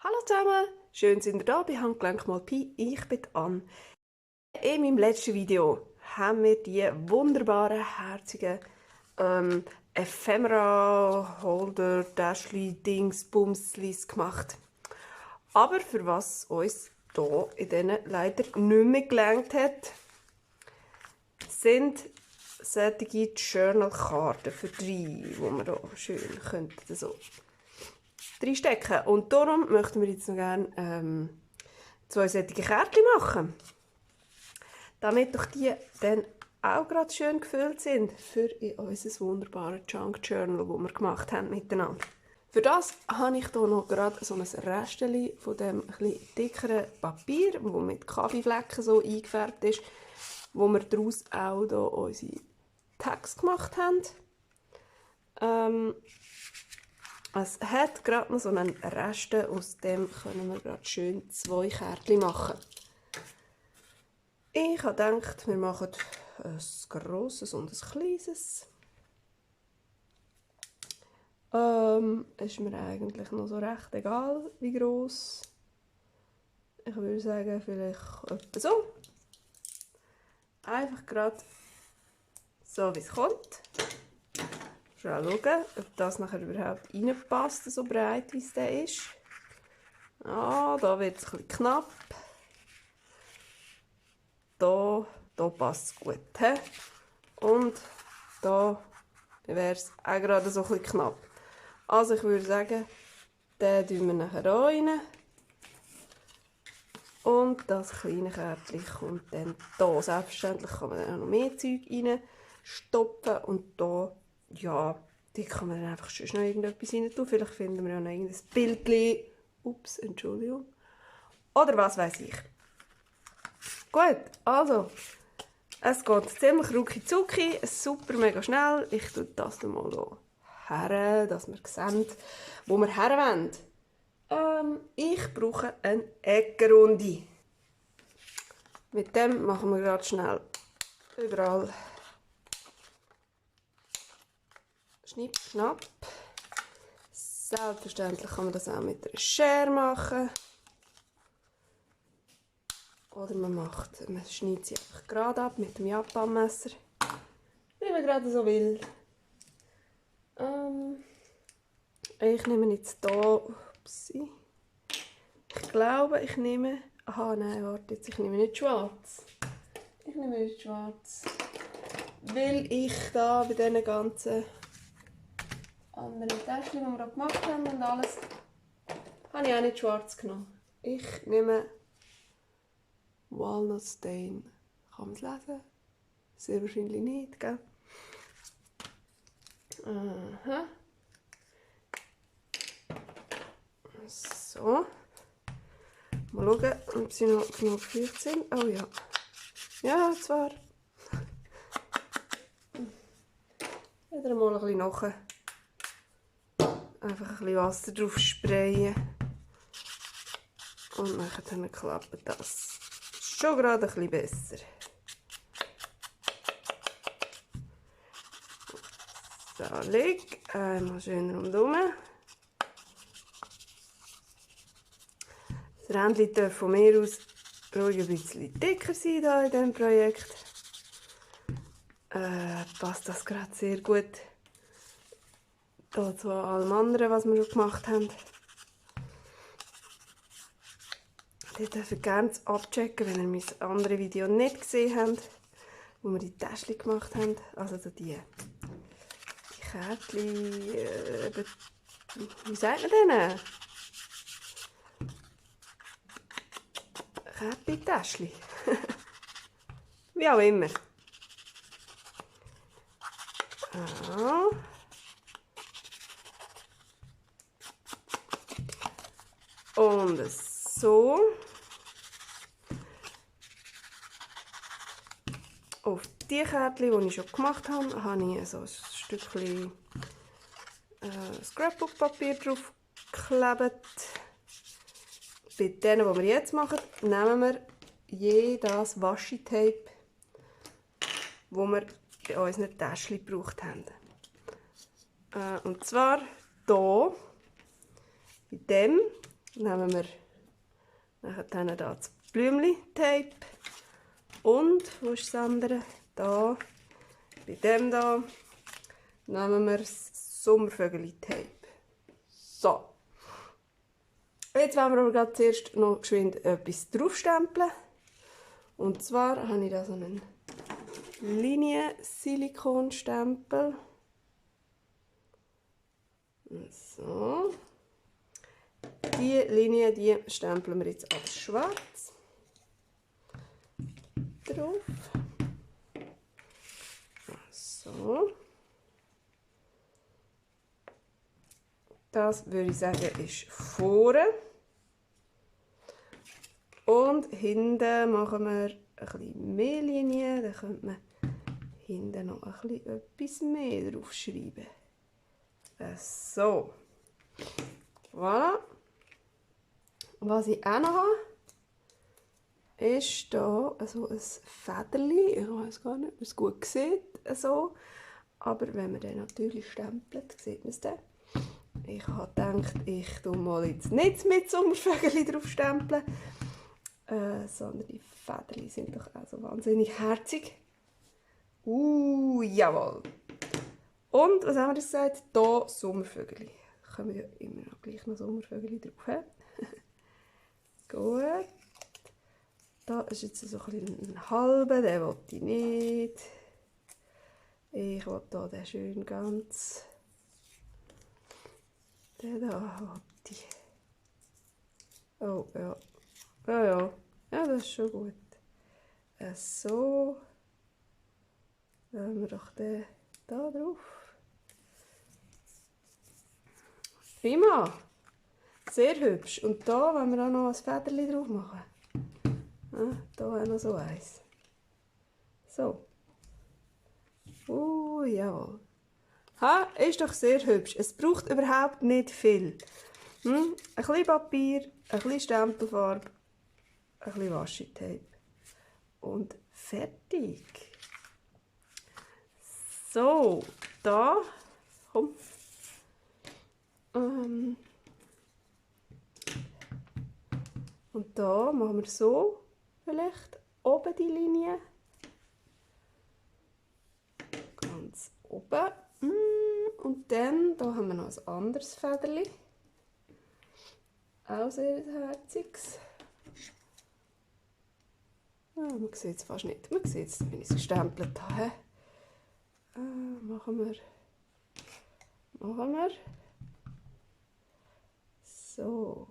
Hallo zusammen, schön sind ihr da bei Handgelenk mal Pi. Ich bin Anne. In meinem letzten Video haben wir die wunderbaren, herzigen Ephemera-Holder, Täschli, Dings, Bumslis gemacht. Aber für was uns hier in denen leider nicht mehr gelangt hat, sind solche Journal-Karten für 3, die wir hier schön könnten so reinstecken. Und darum möchten wir jetzt noch gerne 2 solche Kärtchen machen. Damit doch die dann auch gerade schön gefüllt sind für unser wunderbares Junk Journal, das wir gemacht haben miteinander. Für das habe ich hier noch gerade so ein Restchen von dem etwas dickeren Papier, das mit Kaffeeflecken so eingefärbt ist, wo wir daraus auch hier unsere Tags gemacht haben. Es hat gerade noch so einen Rest, aus dem können wir gerade schön 2 Kärtchen machen. Ich habe gedacht, wir machen ein grosses und ein kleines. Ist mir eigentlich noch so recht egal, wie gross. Ich würde sagen, vielleicht etwa so. Einfach gerade so, wie es kommt. Schauen, ob das nachher überhaupt reinpasst, so breit wie es der ist. Ah, da wird es ein bisschen knapp. Da passt es gut. He? Und da wäre es auch gerade so ein bisschen knapp. Also ich würde sagen, den tun wir nachher hier rein. Und das kleine Kärtchen kommt dann hier. Selbstverständlich kann man dann auch noch mehr Zeug reinstopfen. Und hier, ja, die kann man dann einfach schon noch irgendetwas rein tun. Vielleicht finden wir ja noch irgendein Bildchen. Ups, Entschuldigung. Oder was weiß ich. Gut, also, es geht ziemlich rucki-zucki, super mega schnell. Ich tue das mal hier her, dass wir sehen, wo wir her wollen. Ich brauche eine Eckenrunde. Mit dem machen wir gerade schnell überall Schnipp, Schnapp. Selbstverständlich kann man das auch mit einer Schere machen. Oder man schneidet sie einfach gerade ab mit dem Japanmesser. Wie man gerade so will. Ich nehme jetzt hier. Upsi. Ich glaube, ich nehme. Aha, nein, warte jetzt. Ich nehme nicht schwarz. Ich nehme nicht schwarz. Weil ich da bei diesen ganzen anderen Täschchen, die wir auch gemacht haben und alles, habe ich auch nicht schwarz genommen. Ich nehme Walnut Stain. Kann man es lesen? Sehr wahrscheinlich nicht, gell? Aha. So. Mal schauen, ob sie noch genug gefüllt sind. Oh ja. Ja, zwar. Wieder mal ein bisschen nachher. Einfach ein bisschen Wasser drauf sprayen. Und dann klappt das schon gerade ein bisschen besser. So, leg. Einmal schön rundherum. Das Rändchen darf von mir aus ruhig ein bisschen dicker sein hier in diesem Projekt. Passt das gerade sehr gut hier zu allem anderen, was wir schon gemacht haben. Ihr dürft gerne abchecken, wenn ihr mein anderes Video nicht gesehen habt, wo wir die Täschchen gemacht haben. Also die Kärtchen, wie sagt man denen? Kärtchen-Täschchen. Wie auch immer. Ah. Und so. Auf die Kärtchen, die ich schon gemacht habe, habe ich so ein Stückchen Scrapbook-Papier drauf geklebt. Bei denen, die wir jetzt machen, nehmen wir jedes Washi-Tape, das wir bei unseren Täschchen gebraucht haben. Und zwar hier, bei dem, nehmen wir nachher hier das Blümchen-Tape. Und, wo ist das andere? Da, bei dem da, nehmen wir das Sommervögeli-Tape. So. Jetzt wollen wir aber gerade zuerst noch geschwind etwas draufstempeln. Und zwar habe ich da so einen Linie-Silikonstempel. So. Die Linie, die stempeln wir jetzt als schwarz drauf. So. Das würde ich sagen, ist vorne. Und hinten machen wir ein bisschen mehr Linien. Dann könnte man hinten noch ein bisschen etwas mehr draufschreiben. So. Voilà. Was ich auch noch habe, ist hier so ein Federli. Ich weiß gar nicht, ob man es gut sieht. So. Aber wenn man den natürlich stempelt, sieht man es dann. Ich habe gedacht, ich tue mal jetzt nicht mit Sommervögel drauf stempeln, sondern die Federli sind doch auch so wahnsinnig herzig. Jawohl. Und, was haben wir gesagt? Hier Sommervögel. Da kommen ja immer noch gleich noch Sommervögel drauf. Gut. Da ist jetzt so ein halber, den will ich nicht. Ich will hier den schön ganz. Den da will ich. Oh, ja. Ja, das ist schon gut. So. Dann haben wir doch den da drauf. Prima. Sehr hübsch. Und da wollen wir auch noch ein Federli drauf machen. Ja, da auch noch so eins. So. Jawohl. Ha, ist doch sehr hübsch. Es braucht überhaupt nicht viel. Ein bisschen Papier, ein bisschen Stempelfarbe, ein bisschen Washi-Tape. Und fertig. So, da. Komm. Und da machen wir so vielleicht oben die Linie. Ganz oben. Und dann, da haben wir noch ein anderes Federli. Auch sehr herziges. Man sieht es fast nicht. Man sieht es, wenn ich es gestempelt habe. Machen wir. So.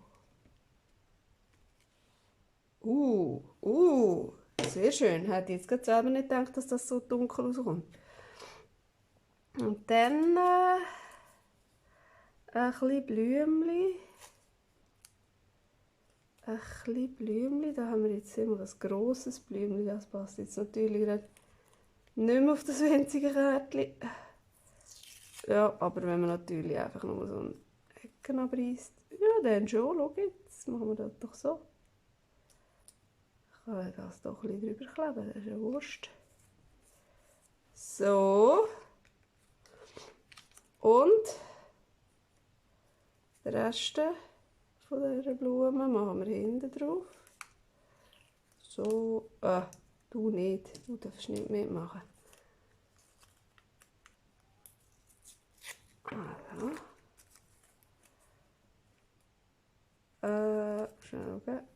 Sehr schön. Hätte ich jetzt gerade selber nicht gedacht, dass das so dunkel rauskommt. Und dann ein bisschen Blümchen. Da haben wir jetzt immer ein grosses Blümchen. Das passt jetzt natürlich nicht mehr auf das winzige Kärtchen. Ja, aber wenn man natürlich einfach nur so eine Ecke abreißt, ja, dann schon. Schau jetzt, machen wir das doch so. Ich kann das doch ein bisschen drüber kleben, das ist ja Wurst. So. Und den Rest von dieser Blume machen wir hinten drauf. So. Du nicht. Du darfst nicht mitmachen. Also. Schnell schauen.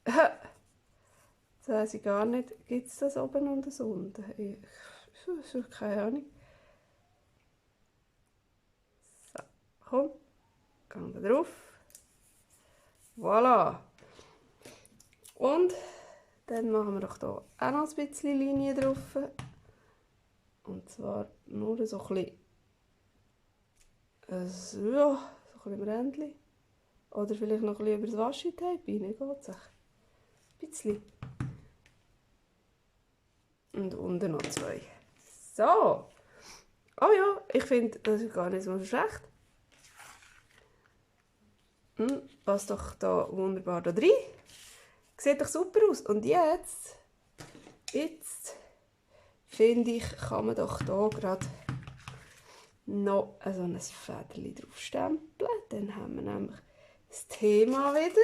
Das weiss ich gar nicht. Gibt es das oben und das unten? Ich habe keine Ahnung. So, komm. Gehen wir drauf. Voilà. Und dann machen wir doch hier auch noch ein bisschen Linie drauf. Und zwar nur so ein bisschen, so ein bisschen Rändchen. Oder vielleicht noch ein bisschen über das Washi-Tape rein, geht's auch. Ein bisschen. Und unten noch 2. So. Oh ja, ich finde, das ist gar nicht so schlecht. Passt doch da wunderbar da rein. Sieht doch super aus. Und jetzt finde ich, kann man doch hier gerade noch so ein Federli drauf stempeln. Dann haben wir nämlich das Thema wieder.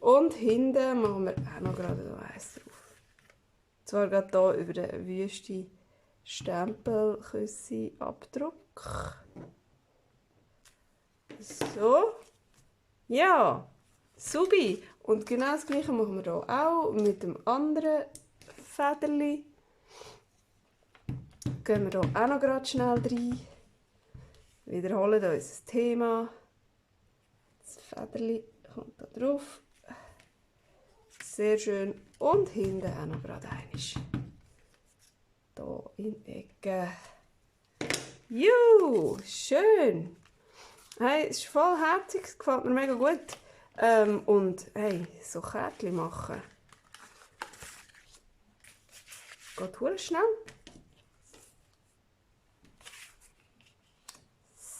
Und hinten machen wir auch noch gerade so eins drauf. Und zwar geht hier über den wüsten Stempelküsse-Abdruck. So. Ja, subi. Und genau das gleiche machen wir hier auch mit dem anderen Federli. Gehen wir hier auch noch gerade schnell rein. Wiederholen unser Thema. Das Federli kommt da drauf. Sehr schön. Und hinten auch noch gerade eines. Hier in die Ecke. Juhu, schön. Hey, es ist voll herzig, es gefällt mir mega gut. Und hey, so Kärtchen machen. Geht verdammt schnell.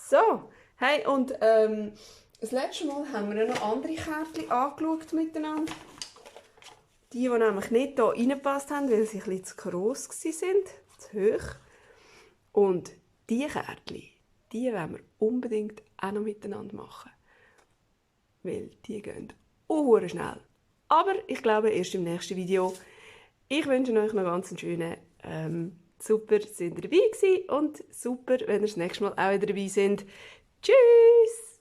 So, hey, und das letzte Mal haben wir noch andere Kärtchen angeschaut miteinander. Die nämlich nicht hier reingepasst haben, weil sie ein bisschen zu gross waren, zu hoch. Und diese Kärtchen, die wollen wir unbedingt auch noch miteinander machen. Weil die gehen sehr schnell. Aber ich glaube, erst im nächsten Video. Ich wünsche euch noch ganz einen schönen super, sind ihr dabei gewesen und super, wenn ihr das nächste Mal auch wieder dabei seid. Tschüss!